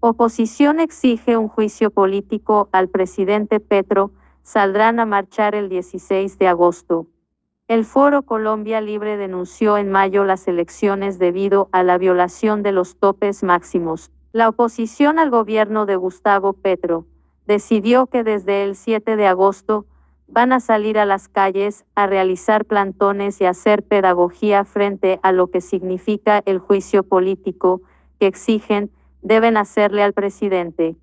Oposición exige un juicio político al presidente Petro, saldrán a marchar el 16 de agosto. El Foro Colombia Libre denunció en mayo las elecciones debido a la violación de los topes máximos. La oposición al gobierno de Gustavo Petro decidió que desde el 7 de agosto van a salir a las calles a realizar plantones y hacer pedagogía frente a lo que significa el juicio político que exigen deben hacerle al presidente.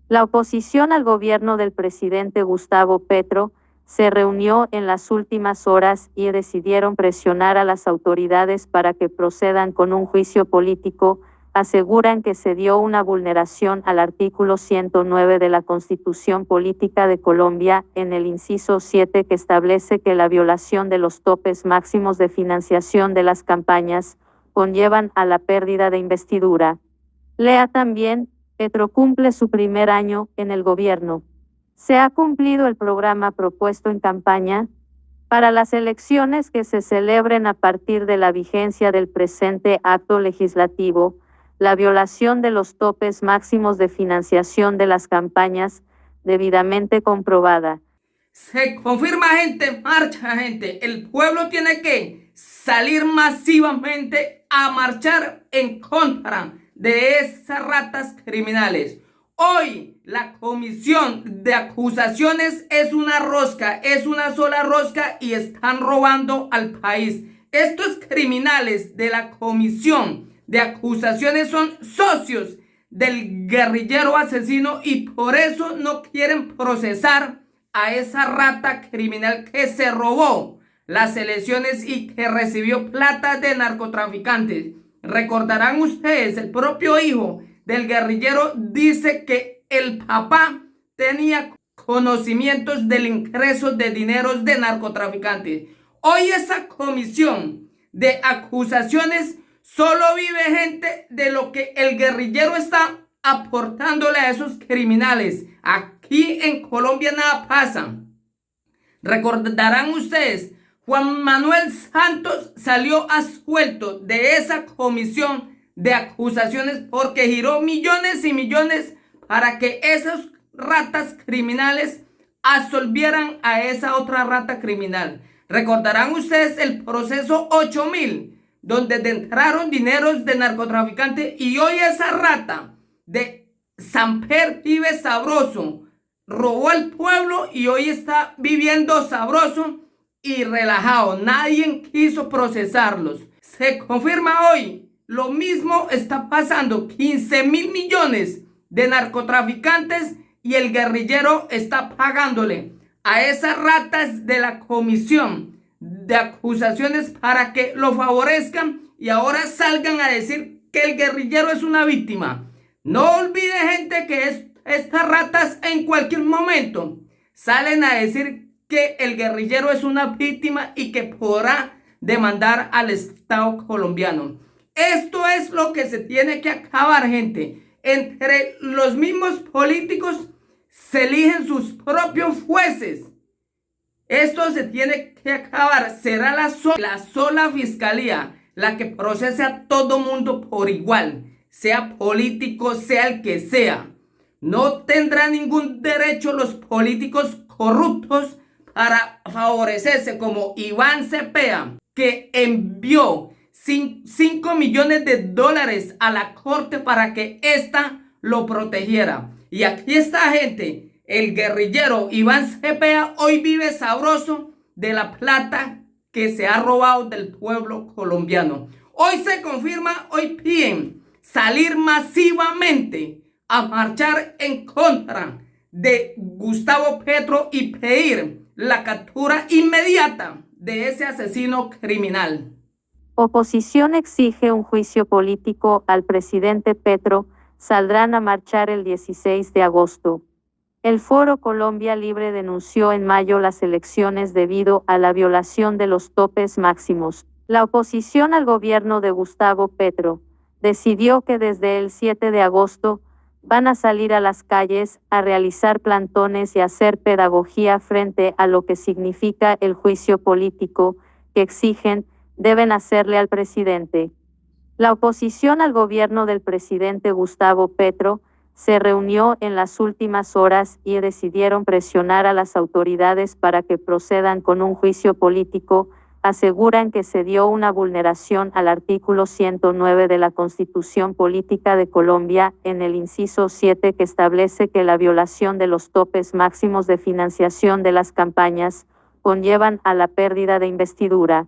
La oposición al gobierno del presidente Gustavo Petro se reunió en las últimas horas y decidieron presionar a las autoridades para que procedan con un juicio político. Aseguran que se dio una vulneración al artículo 109 de la Constitución Política de Colombia, en el inciso 7, que establece que la violación de los topes máximos de financiación de las campañas conllevan a la pérdida de investidura. Lea también, Petro cumple su primer año en el gobierno. ¿Se ha cumplido el programa propuesto en campaña? Para las elecciones que se celebren a partir de la vigencia del presente acto legislativo, la violación de los topes máximos de financiación de las campañas, debidamente comprobada. Se confirma, gente, marcha, gente. El pueblo tiene que salir masivamente a marchar en contra de esas ratas criminales. Hoy la comisión de acusaciones es una rosca, es una sola rosca y están robando al país. Estos criminales de la comisión de acusaciones son socios del guerrillero asesino y por eso no quieren procesar a esa rata criminal que se robó las elecciones y que recibió plata de narcotraficantes. Recordarán ustedes, el propio hijo del guerrillero dice que el papá tenía conocimientos del ingreso de dineros de narcotraficantes. Hoy esa comisión de acusaciones solo vive, gente, de lo que el guerrillero está aportándole a esos criminales. Aquí en Colombia nada pasa. Recordarán ustedes, Juan Manuel Santos salió absuelto de esa comisión de acusaciones porque giró millones y millones para que esas ratas criminales absolvieran a esa otra rata criminal. Recordarán ustedes el proceso 8000, donde entraron dineros de narcotraficantes y hoy esa rata de Samper vive sabroso, robó al pueblo y hoy está viviendo sabroso y relajado. Nadie quiso procesarlos. Se confirma hoy, lo mismo está pasando. 15.000 millones de narcotraficantes y el guerrillero está pagándole a esas ratas de la comisión de acusaciones para que lo favorezcan y ahora salgan a decir que el guerrillero es una víctima. No olvide, gente, que estas ratas en cualquier momento salen a decir que el guerrillero es una víctima y que podrá demandar al Estado colombiano. Esto es lo que se tiene que acabar, gente. Entre los mismos políticos se eligen sus propios jueces. Esto se tiene que acabar. Será la sola fiscalía la que procese a todo mundo por igual, sea político, sea el que sea. No tendrá ningún derecho los políticos corruptos para favorecerse, como Iván Cepeda, que envió 5 millones de dólares a la corte para que ésta lo protegiera. Y aquí está, gente, el guerrillero Iván Cepeda hoy vive sabroso de la plata que se ha robado del pueblo colombiano. Hoy se confirma, hoy piden salir masivamente a marchar en contra de Gustavo Petro y pedir la captura inmediata de ese asesino criminal. Oposición exige un juicio político al presidente Petro, saldrán a marchar el 16 de agosto. El Foro Colombia Libre denunció en mayo las elecciones debido a la violación de los topes máximos. La oposición al gobierno de Gustavo Petro decidió que desde el 7 de agosto van a salir a las calles a realizar plantones y hacer pedagogía frente a lo que significa el juicio político que exigen deben hacerle al presidente. La oposición al gobierno del presidente Gustavo Petro se reunió en las últimas horas y decidieron presionar a las autoridades para que procedan con un juicio político. Aseguran que se dio una vulneración al artículo 109 de la Constitución Política de Colombia, en el inciso 7, que establece que la violación de los topes máximos de financiación de las campañas conllevan a la pérdida de investidura.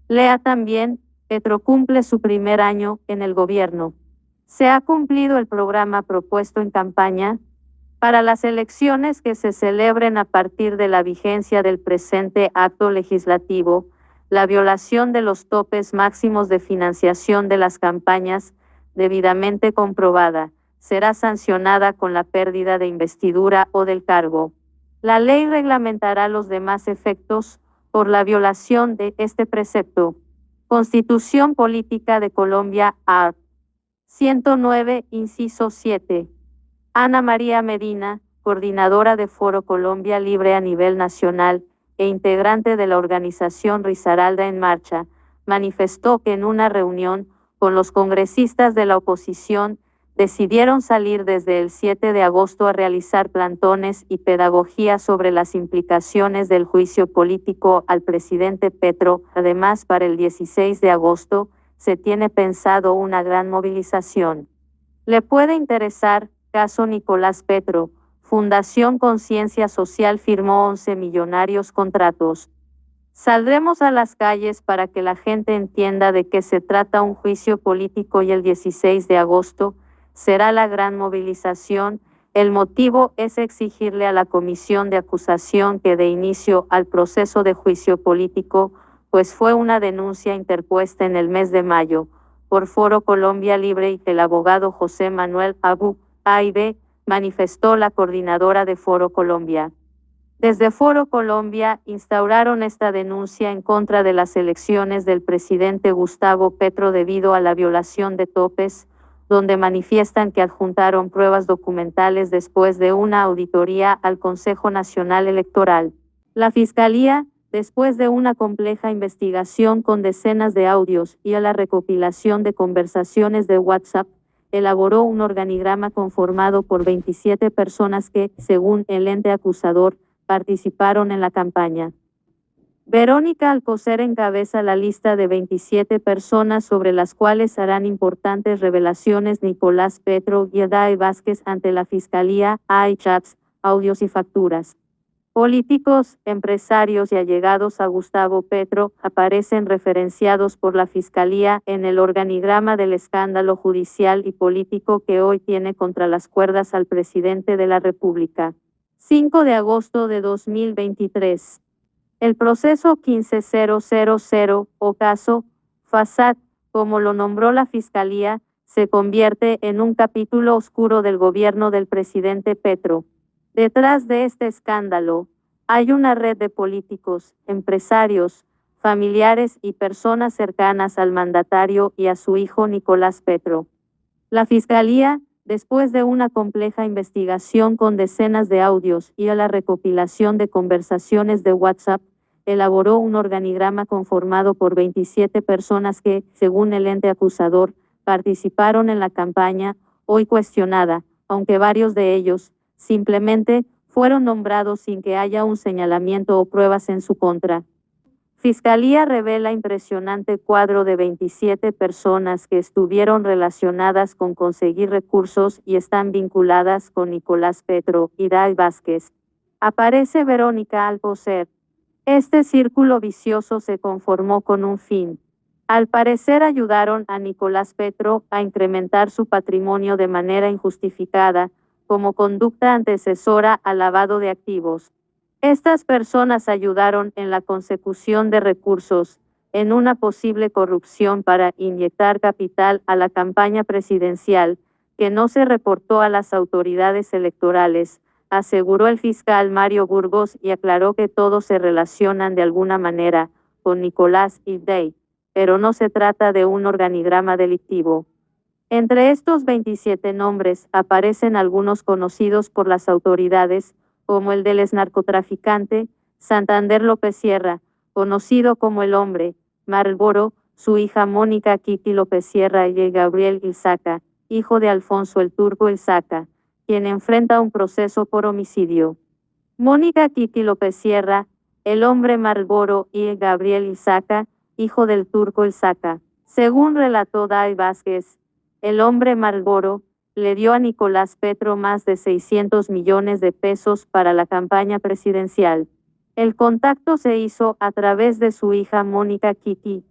Lea también, Petro cumple su primer año en el gobierno. ¿Se ha cumplido el programa propuesto en campaña? Para las elecciones que se celebren a partir de la vigencia del presente acto legislativo, la violación de los topes máximos de financiación de las campañas, debidamente comprobada, será sancionada con la pérdida de investidura o del cargo. La ley reglamentará los demás efectos por la violación de este precepto. Constitución Política de Colombia, art. 109, inciso 7. Ana María Medina, coordinadora de Foro Colombia Libre a nivel nacional e integrante de la organización Risaralda en Marcha, manifestó que en una reunión con los congresistas de la oposición decidieron salir desde el 7 de agosto a realizar plantones y pedagogía sobre las implicaciones del juicio político al presidente Petro. Además, para el 16 de agosto se tiene pensado una gran movilización. Le puede interesar, caso Nicolás Petro. Fundación Conciencia Social firmó 11 millonarios contratos. Saldremos a las calles para que la gente entienda de qué se trata un juicio político y el 16 de agosto será la gran movilización. El motivo es exigirle a la comisión de acusación que dé inicio al proceso de juicio político, pues fue una denuncia interpuesta en el mes de mayo por Foro Colombia Libre y el abogado José Manuel Abu Aide, manifestó la coordinadora de Foro Colombia. Desde Foro Colombia instauraron esta denuncia en contra de las elecciones del presidente Gustavo Petro debido a la violación de topes, donde manifiestan que adjuntaron pruebas documentales después de una auditoría al Consejo Nacional Electoral. La Fiscalía, después de una compleja investigación con decenas de audios y a la recopilación de conversaciones de WhatsApp, elaboró un organigrama conformado por 27 personas que, según el ente acusador, participaron en la campaña. Verónica Alcocer encabeza la lista de 27 personas sobre las cuales harán importantes revelaciones Nicolás Petro y Eday Vázquez ante la Fiscalía. Hay chats, audios y facturas. Políticos, empresarios y allegados a Gustavo Petro aparecen referenciados por la Fiscalía en el organigrama del escándalo judicial y político que hoy tiene contra las cuerdas al presidente de la República. 5 de agosto de 2023. El proceso 15000 o caso Fasad, como lo nombró la Fiscalía, se convierte en un capítulo oscuro del gobierno del presidente Petro. Detrás de este escándalo, hay una red de políticos, empresarios, familiares y personas cercanas al mandatario y a su hijo Nicolás Petro. La Fiscalía, después de una compleja investigación con decenas de audios y a la recopilación de conversaciones de WhatsApp, elaboró un organigrama conformado por 27 personas que, según el ente acusador, participaron en la campaña, hoy cuestionada, aunque varios de ellos, simplemente, fueron nombrados sin que haya un señalamiento o pruebas en su contra. Fiscalía revela impresionante cuadro de 27 personas que estuvieron relacionadas con conseguir recursos y están vinculadas con Nicolás Petro y Eday Vázquez. Aparece Verónica Alcocer. Este círculo vicioso se conformó con un fin. Al parecer ayudaron a Nicolás Petro a incrementar su patrimonio de manera injustificada, como conducta antecesora al lavado de activos. Estas personas ayudaron en la consecución de recursos, en una posible corrupción para inyectar capital a la campaña presidencial, que no se reportó a las autoridades electorales, aseguró el fiscal Mario Burgos y aclaró que todos se relacionan de alguna manera con Nicolás y Eday, pero no se trata de un organigrama delictivo. Entre estos 27 nombres aparecen algunos conocidos por las autoridades, como el del exnarcotraficante Santander López Sierra, conocido como El Hombre, Marlboro, su hija Mónica Kiki López Sierra y Gabriel Ilzaca, hijo de Alfonso el Turco Ilzaca, quien enfrenta un proceso por homicidio. Mónica Kiki López Sierra, el hombre Marlboro y Gabriel Ilzaca, hijo del turco Ilzaca. Según relató Day Vázquez, el hombre Marlboro le dio a Nicolás Petro más de 600 millones de pesos para la campaña presidencial. El contacto se hizo a través de su hija Mónica Kiki,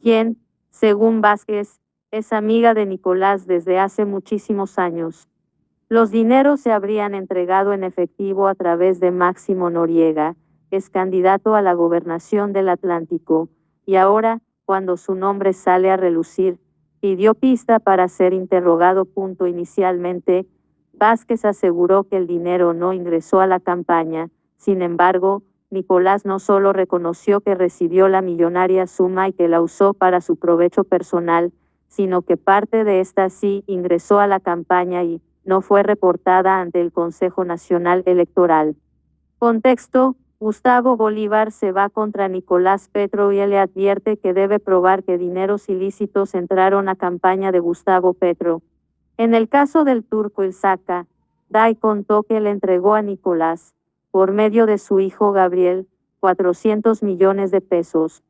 quien, según Vázquez, es amiga de Nicolás desde hace muchísimos años. Los dineros se habrían entregado en efectivo a través de Máximo Noriega, ex candidato a la gobernación del Atlántico, y ahora, cuando su nombre sale a relucir, pidió pista para ser interrogado. Inicialmente, Vázquez aseguró que el dinero no ingresó a la campaña. Sin embargo, Nicolás no solo reconoció que recibió la millonaria suma y que la usó para su provecho personal, sino que parte de esta sí ingresó a la campaña y no fue reportada ante el Consejo Nacional Electoral. Contexto: Gustavo Bolívar se va contra Nicolás Petro y él le advierte que debe probar que dineros ilícitos entraron a campaña de Gustavo Petro. En el caso del turco Ilzaca, Day contó que le entregó a Nicolás, por medio de su hijo Gabriel, 400 millones de pesos.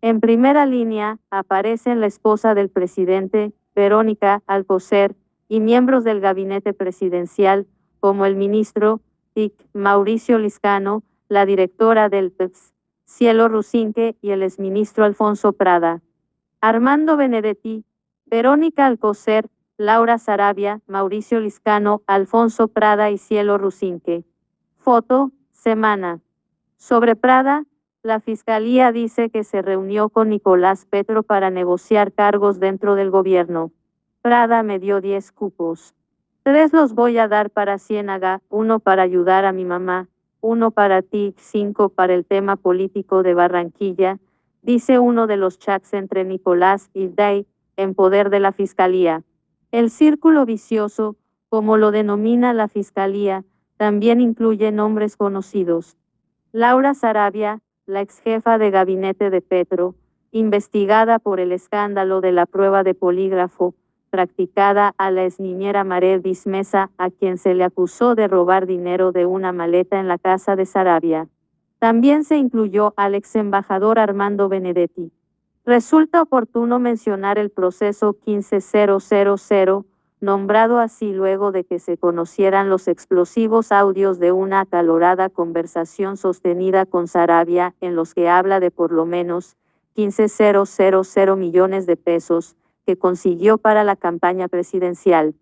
En primera línea aparecen la esposa del presidente, Verónica Alcocer, y miembros del gabinete presidencial, como el ministro TIC Mauricio Liscano, la directora del PEPS, Cielo Rusinque, y el exministro Alfonso Prada. Armando Benedetti, Verónica Alcocer, Laura Sarabia, Mauricio Liscano, Alfonso Prada y Cielo Rusinque. Foto, Semana. Sobre Prada, la Fiscalía dice que se reunió con Nicolás Petro para negociar cargos dentro del gobierno. Prada me dio 10 cupos. 3 los voy a dar para Ciénaga, 1 para ayudar a mi mamá, 1 para ti, 5 para el tema político de Barranquilla, dice uno de los chats entre Nicolás y Day, en poder de la Fiscalía. El círculo vicioso, como lo denomina la Fiscalía, también incluye nombres conocidos. Laura Sarabia, la exjefa de gabinete de Petro, investigada por el escándalo de la prueba de polígrafo, practicada a la exniñera Marel Bismesa, a quien se le acusó de robar dinero de una maleta en la casa de Sarabia. También se incluyó al ex embajador Armando Benedetti. Resulta oportuno mencionar el proceso 15000, nombrado así luego de que se conocieran los explosivos audios de una acalorada conversación sostenida con Sarabia, en los que habla de por lo menos 15.000 millones de pesos, que consiguió para la campaña presidencial.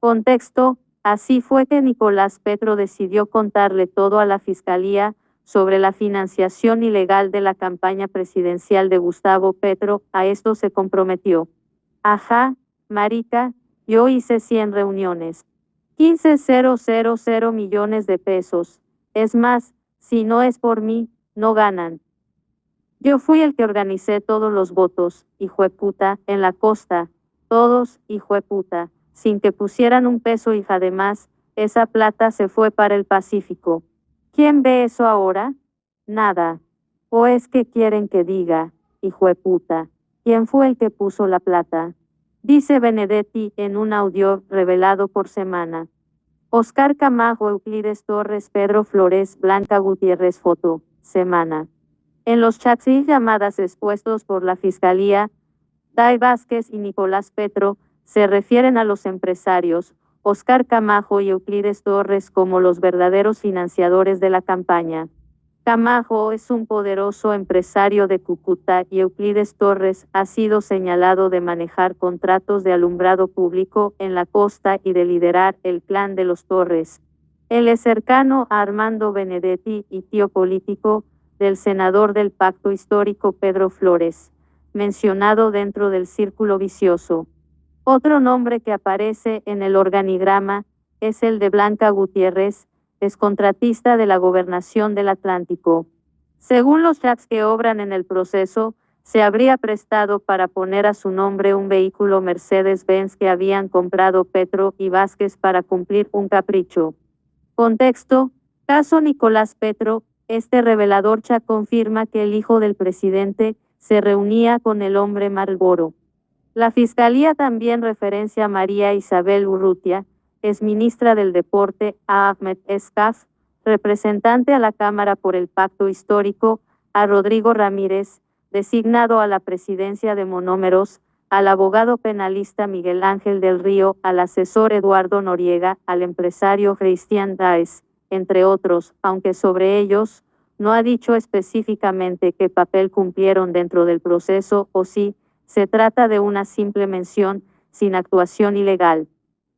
Contexto: así fue que Nicolás Petro decidió contarle todo a la Fiscalía sobre la financiación ilegal de la campaña presidencial de Gustavo Petro. A esto se comprometió. Ajá, marica, yo hice 100 reuniones. 15.000 millones de pesos. Es más, si no es por mí, no ganan. Yo fui el que organicé todos los votos, hijueputa, en la costa, todos, hijueputa, sin que pusieran un peso y además, esa plata se fue para el Pacífico. ¿Quién ve eso ahora? Nada. ¿O es que quieren que diga, hijueputa, quién fue el que puso la plata? Dice Benedetti en un audio revelado por Semana. Oscar Camajo, Euclides Torres, Pedro Flores, Blanca Gutiérrez. Foto, Semana. En los chats y llamadas expuestos por la Fiscalía, Day Vázquez y Nicolás Petro se refieren a los empresarios, Oscar Camajo y Euclides Torres, como los verdaderos financiadores de la campaña. Camajo es un poderoso empresario de Cúcuta y Euclides Torres ha sido señalado de manejar contratos de alumbrado público en la costa y de liderar el clan de los Torres. Él es cercano a Armando Benedetti y tío político del senador del Pacto Histórico Pedro Flores, mencionado dentro del círculo vicioso. Otro nombre que aparece en el organigrama es el de Blanca Gutiérrez, excontratista de la gobernación del Atlántico. Según los chats que obran en el proceso, se habría prestado para poner a su nombre un vehículo Mercedes-Benz que habían comprado Petro y Vázquez para cumplir un capricho. Contexto: caso Nicolás Petro. Este revelador chat confirma que el hijo del presidente se reunía con el hombre Marlboro. La Fiscalía también referencia a María Isabel Urrutia, exministra del Deporte, a Ahmed Escaf, representante a la Cámara por el Pacto Histórico, a Rodrigo Ramírez, designado a la presidencia de Monómeros, al abogado penalista Miguel Ángel del Río, al asesor Eduardo Noriega, al empresario Cristian Daes, entre otros, aunque sobre ellos no ha dicho específicamente qué papel cumplieron dentro del proceso o si se trata de una simple mención sin actuación ilegal.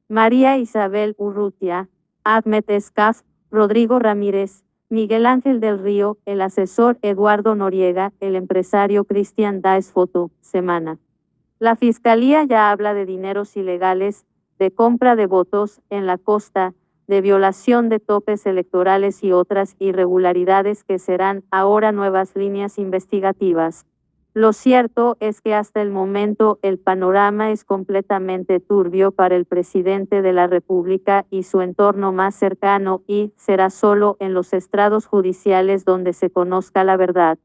María Isabel Urrutia, Ahmed Escaf, Rodrigo Ramírez, Miguel Ángel del Río, el asesor Eduardo Noriega, el empresario Cristian Daes. Foto, semana. La Fiscalía ya habla de dineros ilegales, de compra de votos en la costa, de violación de topes electorales y otras irregularidades que serán ahora nuevas líneas investigativas. Lo cierto es que hasta el momento el panorama es completamente turbio para el presidente de la República y su entorno más cercano, y será solo en los estrados judiciales donde se conozca la verdad.